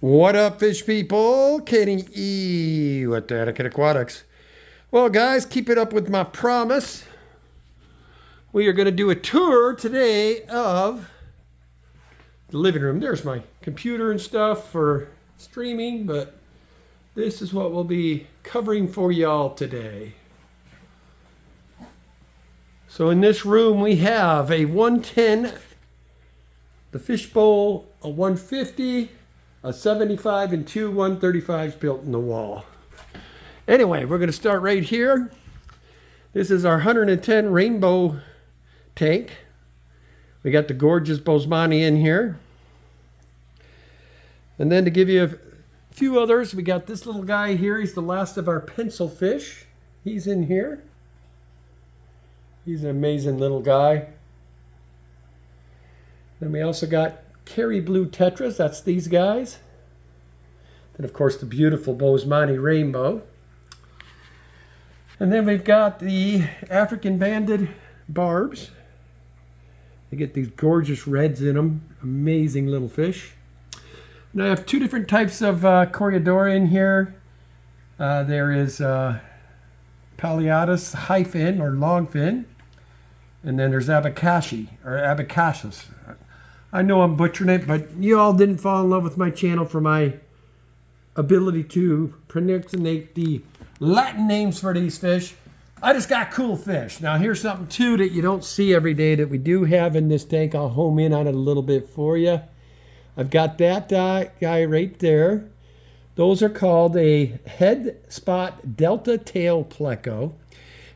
What up, fish people? Kenny E with Daniken Aquatics. Well, guys, keep it up with my promise. We are going to do a tour today of the living room. There's my computer and stuff for streaming, but this is what we'll be covering for y'all today. So in this room, we have a 110, the fish bowl, a 150, a 75, and two 135s built in the wall. Anyway, we're going to start right here. This is our 110 rainbow tank. We got the gorgeous Bosemani in here. And then to give you a few others, we got this little guy here. He's the last of our pencil fish. He's in here. He's an amazing little guy. Then we also got Cary blue tetras. That's these guys. Then, of course, the beautiful Bosemani rainbow. And then we've got the African banded barbs. They get these gorgeous reds in them. Amazing little fish. And I have two different types of Coryadora in here. There is Palliatus high fin or long fin. And then there's Abakashi or Abacasius. I know I'm butchering it, but you all didn't fall in love with my channel for my ability to pronunciate the Latin names for these fish. I just got cool fish. Now here's something too that you don't see every day that we do have in this tank. I'll home in on it a little bit for you. I've got that guy right there. Those are called a head spot delta tail pleco.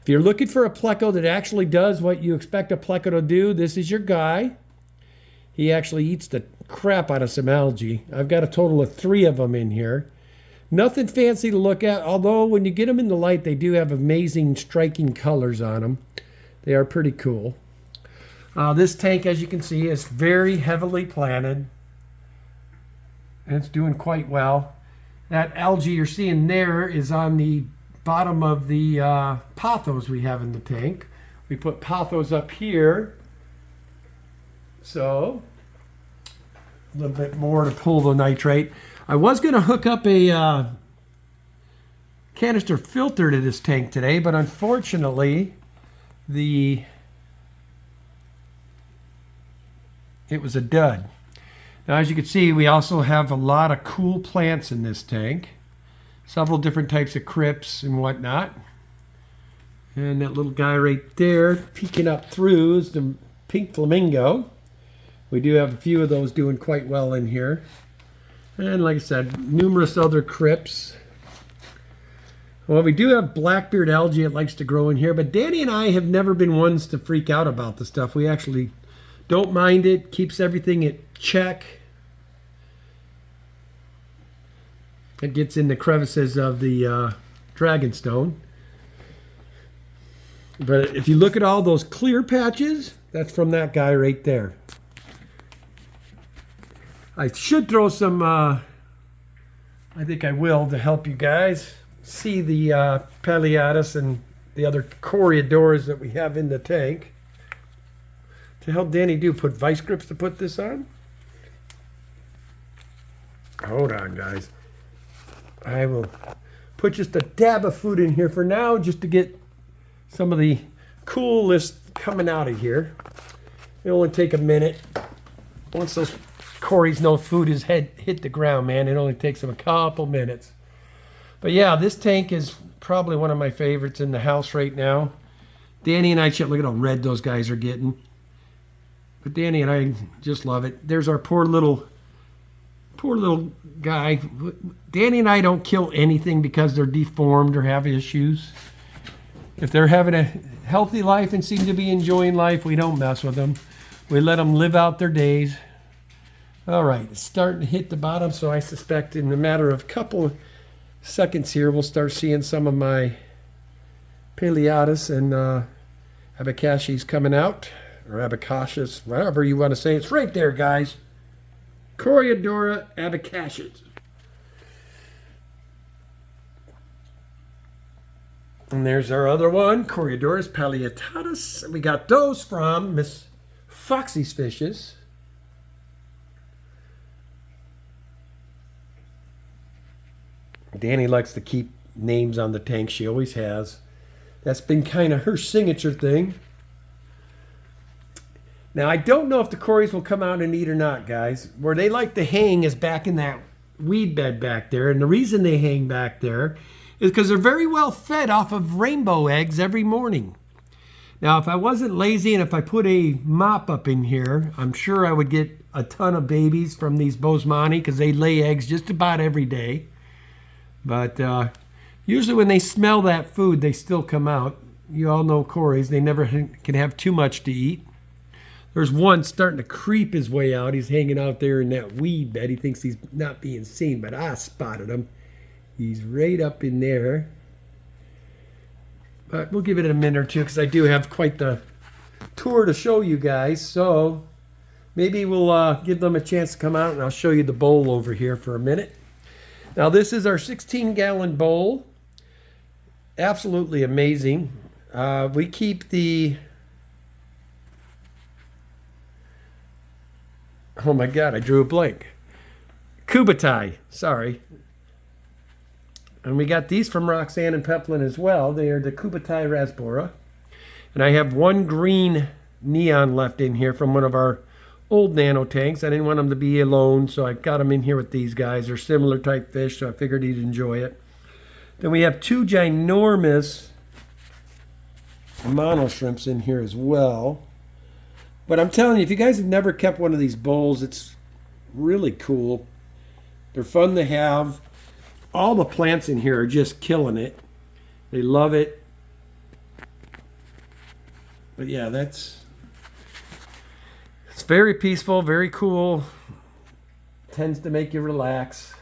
If you're looking for a pleco that actually does what you expect a pleco to do, this is your guy. He actually eats the crap out of some algae. I've got a total of 3 of them in here. Nothing fancy to look at, although when you get them in the light, they do have amazing striking colors on them. They are pretty cool. This tank, as you can see, is very heavily planted. And it's doing quite well. That algae you're seeing there is on the bottom of the pothos we have in the tank. We put pothos up here. So, a little bit more to pull the nitrate. I was going to hook up a canister filter to this tank today, but unfortunately, it was a dud. Now, as you can see, we also have a lot of cool plants in this tank. Several different types of crypts and whatnot. And that little guy right there, peeking up through, is the pink flamingo. We do have a few of those doing quite well in here. And like I said, numerous other crypts. Well, we do have blackbeard algae. It likes to grow in here. But Danny and I have never been ones to freak out about the stuff. We actually don't mind it. Keeps everything at check. It gets in the crevices of the dragonstone. But if you look at all those clear patches, that's from that guy right there. I should throw some, I think I will, to help you guys see the Palliatus and the other Coriodoras that we have in the tank. To help Danny put vice grips to put this on. Hold on, guys. I will put just a dab of food in here for now, just to get some of the coolness coming out of here. It'll only take a minute. Once those Corys know food has hit the ground, man, it only takes them a couple minutes. But yeah, this tank is probably one of my favorites in the house right now. Danny and I, look at how red those guys are getting. But Danny and I just love it. There's our poor little guy. Danny and I don't kill anything because they're deformed or have issues. If they're having a healthy life and seem to be enjoying life, we don't mess with them. We let them live out their days. All right, it's starting to hit the bottom, so I suspect in a matter of a couple of seconds here, we'll start seeing some of my Palliatus and Abacashis coming out, or Abacasius, whatever you want to say. It's right there, guys. Coryadora Abacasius. And there's our other one, Coryadorus palliatatus. We got those from Miss Foxy's Fishes. Danny likes to keep names on the tank. She always has. That's been kind of her signature thing. Now, I don't know if the Corys will come out and eat or not, guys. Where they like to hang is back in that weed bed back there. And the reason they hang back there is because they're very well fed off of rainbow eggs every morning. Now, if I wasn't lazy and if I put a mop up in here, I'm sure I would get a ton of babies from these Bosemani because they lay eggs just about every day. But usually when they smell that food, they still come out. You all know Corys. They never can have too much to eat. There's one starting to creep his way out. He's hanging out there in that weed bed. He thinks he's not being seen, but I spotted him. He's right up in there. But we'll give it a minute or two because I do have quite the tour to show you guys. So maybe we'll give them a chance to come out and I'll show you the bowl over here for a minute. Now this is our 16-gallon bowl. Absolutely amazing. We keep the... Oh my God, I drew a blank. Kubatai, sorry. And we got these from Roxanne and Peplin as well. They are the Kubatai Rasbora. And I have one green neon left in here from one of our old nano tanks. I didn't want them to be alone, so I got them in here with these guys. They're similar type fish, so I figured he'd enjoy it. Then we have two ginormous mono shrimps in here as well. But I'm telling you, if you guys have never kept one of these bowls, it's really cool. They're fun to have. All the plants in here are just killing it. They love it. But yeah, it's very peaceful, very cool. Tends to make you relax.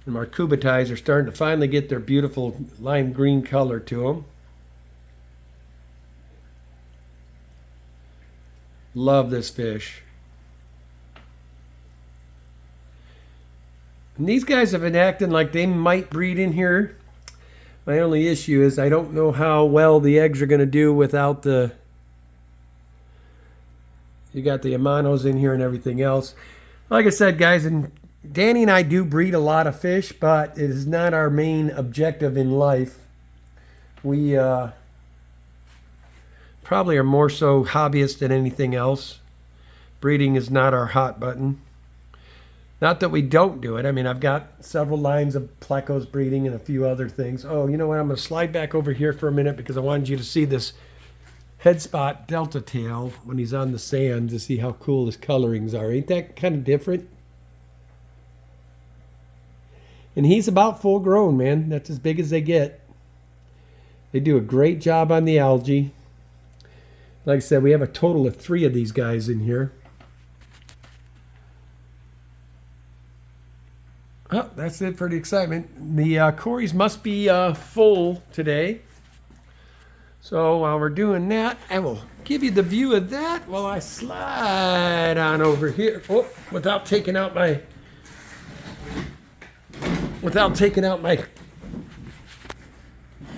And our Kubatais are starting to finally get their beautiful lime green color to them. Love this fish. And these guys have been acting like they might breed in here. My only issue is I don't know how well the eggs are going to do without the... You got the Amanos in here and everything else. Like I said, guys, and Danny and I do breed a lot of fish, but it is not our main objective in life. We probably are more so hobbyists than anything else. Breeding is not our hot button. Not that we don't do it. I mean, I've got several lines of plecos breeding and a few other things. Oh, you know what? I'm going to slide back over here for a minute because I wanted you to see this head spot delta tail when he's on the sand to see how cool his colorings are. Ain't that kind of different? And he's about full grown, man. That's as big as they get. They do a great job on the algae. Like I said, we have a total of 3 of these guys in here. Oh, that's it for the excitement. The Corys must be full today. So while we're doing that, I will give you the view of that while I slide on over here. Oh, without taking out my...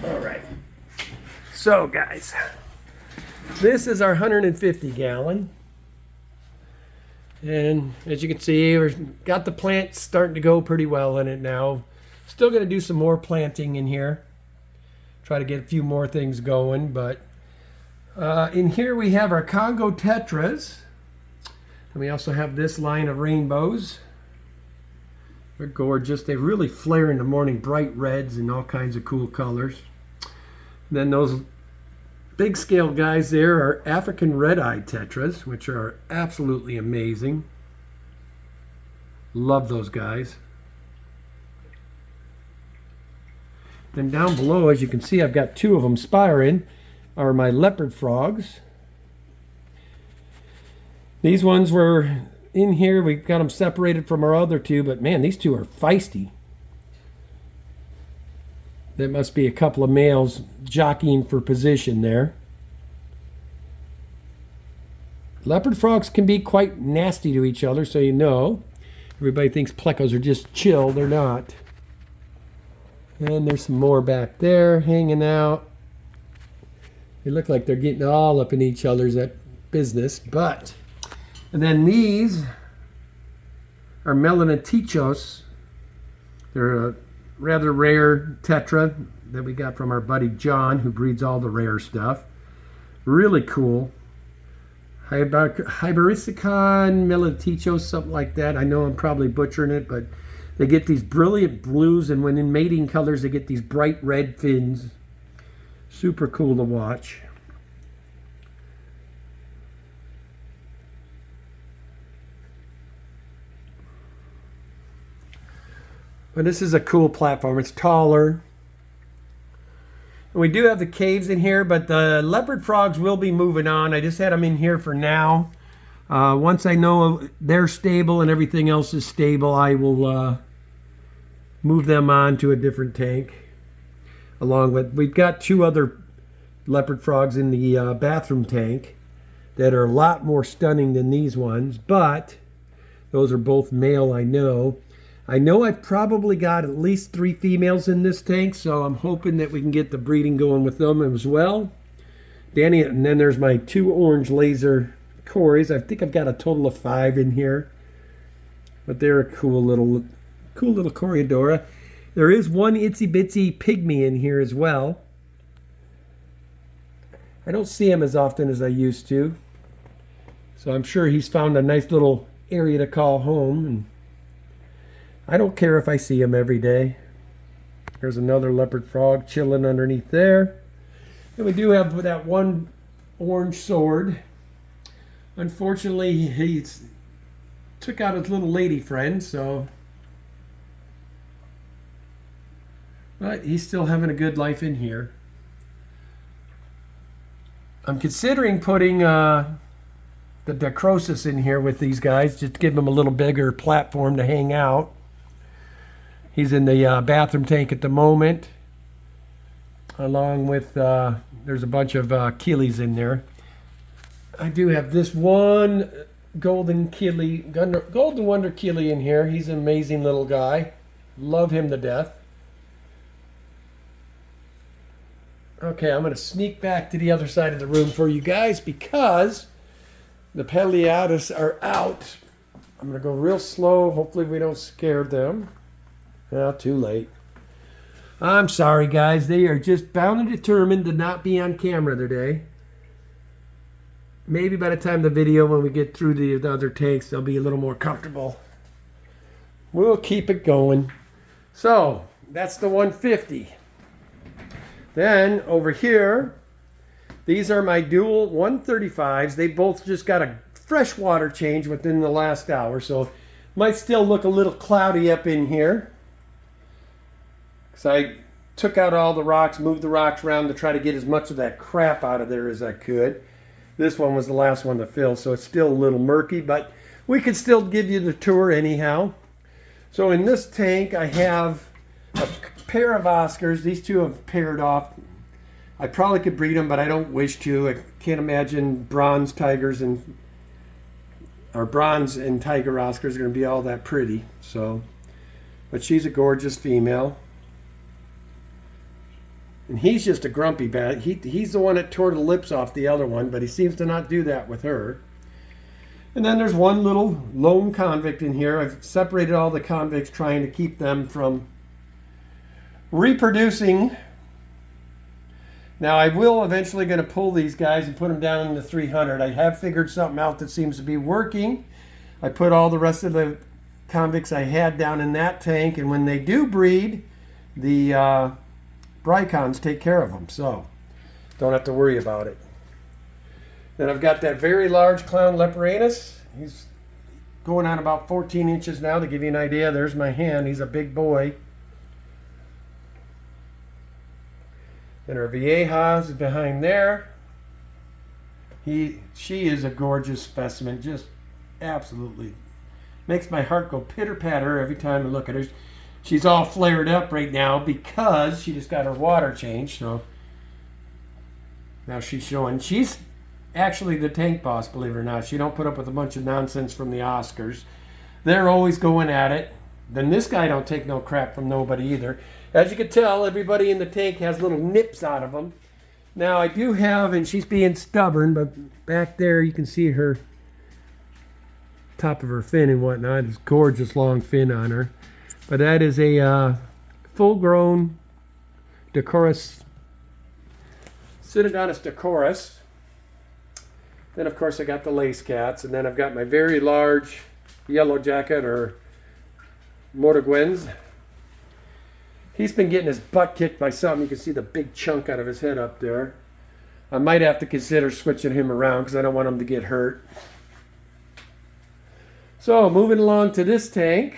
All right. So, guys, this is our 150 gallon. And as you can see, we've got the plants starting to go pretty well in it now. Still going to do some more planting in here. Try to get a few more things going. But in here we have our Congo Tetras. And we also have this line of rainbows. They're gorgeous. They really flare in the morning, bright reds and all kinds of cool colors. And then those big scale guys there are African red-eyed tetras, which are absolutely amazing. Love those guys. Then down below, as you can see, I've got 2 of them spiring, are my leopard frogs. These ones were in here. We got them separated from our other 2, but man, these 2 are feisty. That must be a couple of males jockeying for position there. Leopard frogs can be quite nasty to each other, so you know. Everybody thinks plecos are just chill. They're not. And there's some more back there hanging out. They look like they're getting all up in each other's business, but And then these are melanitichos. They're a rather rare tetra that we got from our buddy John, who breeds all the rare stuff. Really cool. Hybericon melanitichos, something like that. I know I'm probably butchering it, but they get these brilliant blues, and when in mating colors, they get these bright red fins. Super cool to watch. But this is a cool platform. It's taller. And we do have the caves in here, but the leopard frogs will be moving on. I just had them in here for now. Once I know they're stable and everything else is stable, I will move them on to a different tank. Along with, we've got 2 other leopard frogs in the bathroom tank that are a lot more stunning than these ones, but those are both male, I know. I know I've probably got at least 3 females in this tank, so I'm hoping that we can get the breeding going with them as well. And then there's my 2 orange laser cories. I think I've got a total of 5 in here, but they're a cool little Coryodora. There is one itsy bitsy pygmy in here as well. I don't see him as often as I used to, so I'm sure he's found a nice little area to call home, and I don't care if I see him every day. There's another leopard frog chilling underneath there. And we do have that one orange sword. Unfortunately, he took out his little lady friend, so... But he's still having a good life in here. I'm considering putting the Dacrosis in here with these guys, just to give them a little bigger platform to hang out. He's in the bathroom tank at the moment, along with, there's a bunch of Keelys in there. I do have this one Golden Wonder Keely in here. He's an amazing little guy. Love him to death. Okay, I'm going to sneak back to the other side of the room for you guys because the Peleatus are out. I'm going to go real slow. Hopefully we don't scare them. Well, too late. I'm sorry, guys. They are just bound and determined to not be on camera today. Maybe by the time the video, when we get through the other tanks, they'll be a little more comfortable. We'll keep it going. So, that's the 150. Then, over here, these are my dual 135s. They both just got a fresh water change within the last hour, so might still look a little cloudy up in here. So I took out all the rocks, moved the rocks around to try to get as much of that crap out of there as I could. This one was the last one to fill, so it's still a little murky, but we could still give you the tour anyhow. So in this tank, I have a pair of Oscars. These 2 have paired off. I probably could breed them, but I don't wish to. I can't imagine bronze tigers or bronze and tiger Oscars are going to be all that pretty. So, but she's a gorgeous female. And he's just a grumpy bat. He's the one that tore the lips off the other one, but he seems to not do that with her. And then there's one little lone convict in here. I've separated all the convicts, trying to keep them from reproducing. Now I will eventually going to pull these guys and put them down in the 300. I have figured something out that seems to be working. I put all the rest of the convicts I had down in that tank, and when they do breed, the Brycons take care of them, so don't have to worry about it. Then I've got that very large clown Leporanus. He's going on about 14 inches now, to give you an idea. There's my hand. He's a big boy. And our Viejas is behind there. She is a gorgeous specimen. Just absolutely makes my heart go pitter-patter every time I look at her. She's all flared up right now because she just got her water changed. So now she's showing. She's actually the tank boss, believe it or not. She don't put up with a bunch of nonsense from the Oscars. They're always going at it. Then this guy don't take no crap from nobody either. As you can tell, everybody in the tank has little nips out of them. Now I do have, and she's being stubborn, but back there you can see her top of her fin and whatnot. It's gorgeous long fin on her. But that is a full-grown Decorus, Synodontis Decorus. Then, of course, I got the lace cats. And then I've got my very large yellow jacket, or Morteguens. He's been getting his butt kicked by something. You can see the big chunk out of his head up there. I might have to consider switching him around because I don't want him to get hurt. So, moving along to this tank.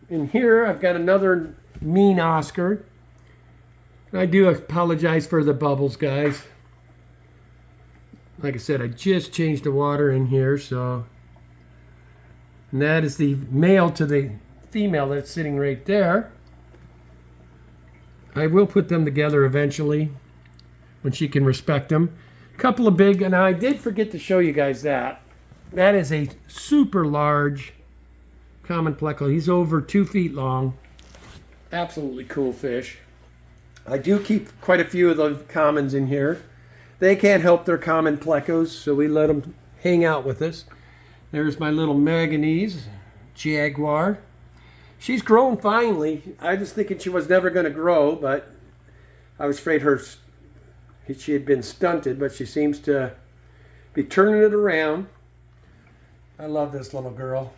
In here, I've got another mean Oscar. I do apologize for the bubbles, guys. Like I said, I just changed the water in here, so. And that is the male to the female that's sitting right there. I will put them together eventually when she can respect them. A couple of big, and I did forget to show you guys that. That is a super large common pleco. He's over 2 feet long. Absolutely cool fish. I do keep quite a few of the commons in here. They can't help their common plecos, so we let them hang out with us. There's my little manganese jaguar. She's grown finely. I was thinking she was never going to grow, but I was afraid she had been stunted, but she seems to be turning it around. I love this little girl.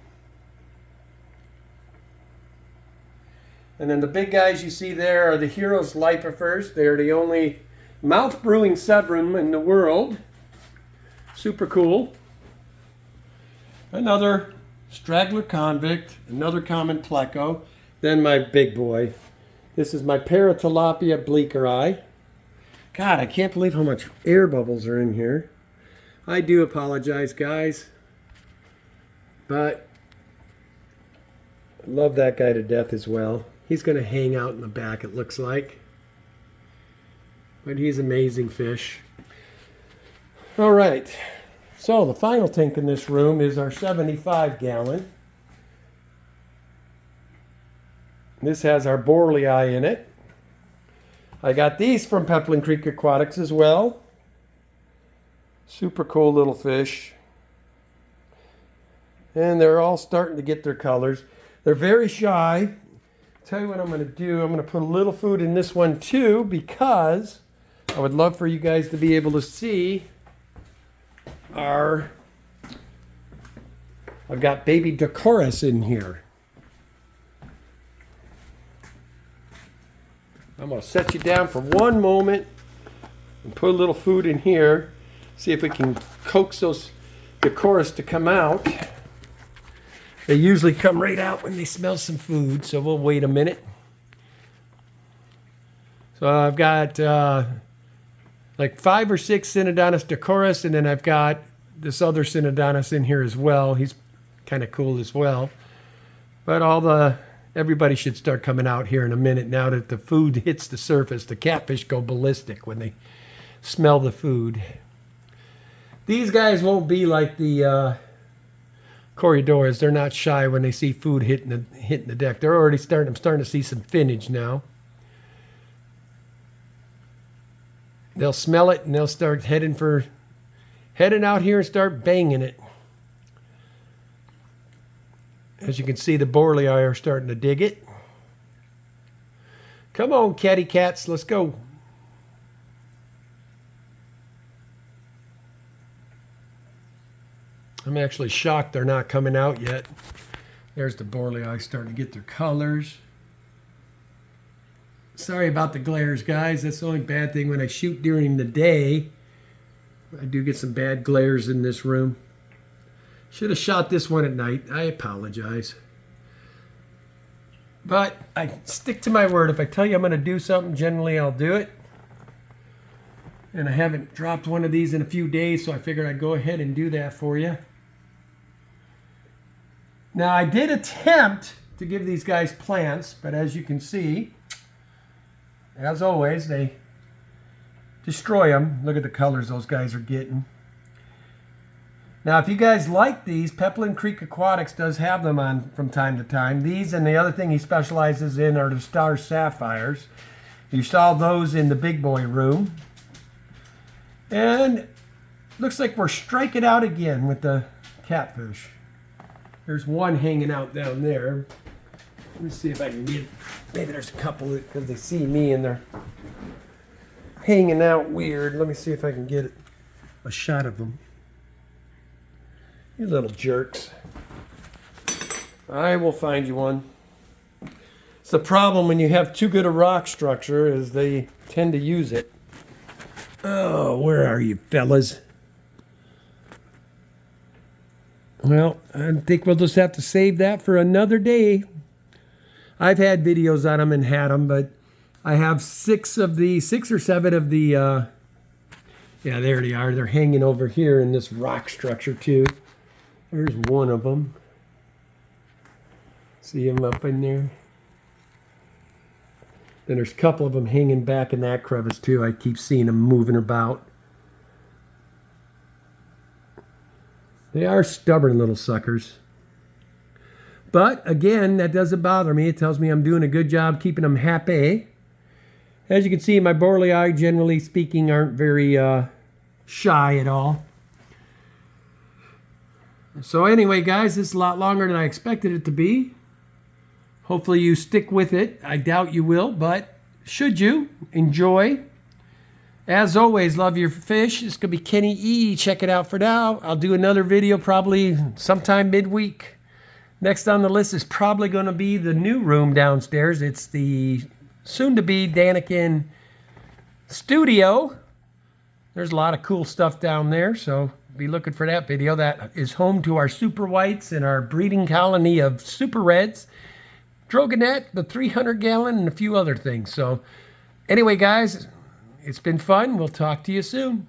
And then the big guys you see there are the Heroes Lipifers. They're the only mouth brewing sebrum in the world. Super cool. Another straggler convict, another common pleco. Then my big boy. This is my Paratilapia bleaker eye. God, I can't believe how much air bubbles are in here. I do apologize, guys. But I love that guy to death as well. He's going to hang out in the back, it looks like. But he's an amazing fish. All right. So the final tank in this room is our 75-gallon. This has our Borlei in it. I got these from Peplin Creek Aquatics as well. Super cool little fish. And they're all starting to get their colors. They're very shy. Tell you what I'm going to do. I'm going to put a little food in this one too, because I would love for you guys to be able to see I've got baby Decorus in here. I'm going to set you down for one moment and put a little food in here. See if we can coax those Decorus to come out. They usually come right out when they smell some food, so we'll wait a minute. So I've got like 5 or 6 Synodontis Decorus, and then I've got this other Synodontis in here as well. He's kind of cool as well. But everybody should start coming out here in a minute now that the food hits the surface. The catfish go ballistic when they smell the food. These guys won't be like the Corridors. They're not shy when they see food hitting the deck. They're already starting. I'm starting to see some finnage now. They'll smell it and they'll start heading out here and start banging it. As you can see, the Borlei are starting to dig it. Come on, catty cats, let's go. I'm actually shocked they're not coming out yet. There's the Borlei starting to get their colors. Sorry about the glares, guys. That's the only bad thing when I shoot during the day. I do get some bad glares in this room. Should have shot this one at night. I apologize. But I stick to my word. If I tell you I'm going to do something, generally I'll do it. And I haven't dropped one of these in a few days, so I figured I'd go ahead and do that for you. Now, I did attempt to give these guys plants, but as you can see, as always, they destroy them. Look at the colors those guys are getting. Now, if you guys like these, Peplin Creek Aquatics does have them on from time to time. These and the other thing he specializes in are the Star Sapphires. You saw those in the big boy room. And looks like we're striking out again with the catfish. There's one hanging out down there. Let me see if I can get, maybe there's a couple because they see me and they're hanging out weird. Let me see if I can get a shot of them. You little jerks. I will find you one. It's the problem when you have too good a rock structure is they tend to use it. Oh, where are you fellas? Well, I think we'll just have to save that for another day. I've had videos on them and had them, but I have 6 or 7 of the, yeah, there they are. They're hanging over here in this rock structure too. There's one of them. See him up in there? Then there's a couple of them hanging back in that crevice too. I keep seeing them moving about. They are stubborn little suckers. But again, that doesn't bother me. It tells me I'm doing a good job keeping them happy. As you can see, my borlei, generally speaking, aren't very shy at all. So anyway, guys, this is a lot longer than I expected it to be. Hopefully you stick with it. I doubt you will, but should you, enjoy. As always, love your fish. It's going to be Kenny E. Check it out for now. I'll do another video probably sometime midweek. Next on the list is probably going to be the new room downstairs. It's the soon-to-be Daniken studio. There's a lot of cool stuff down there, so be looking for that video. That is home to our super whites and our breeding colony of super reds, Drogonet, the 300-gallon, and a few other things. So anyway, guys, it's been fun. We'll talk to you soon.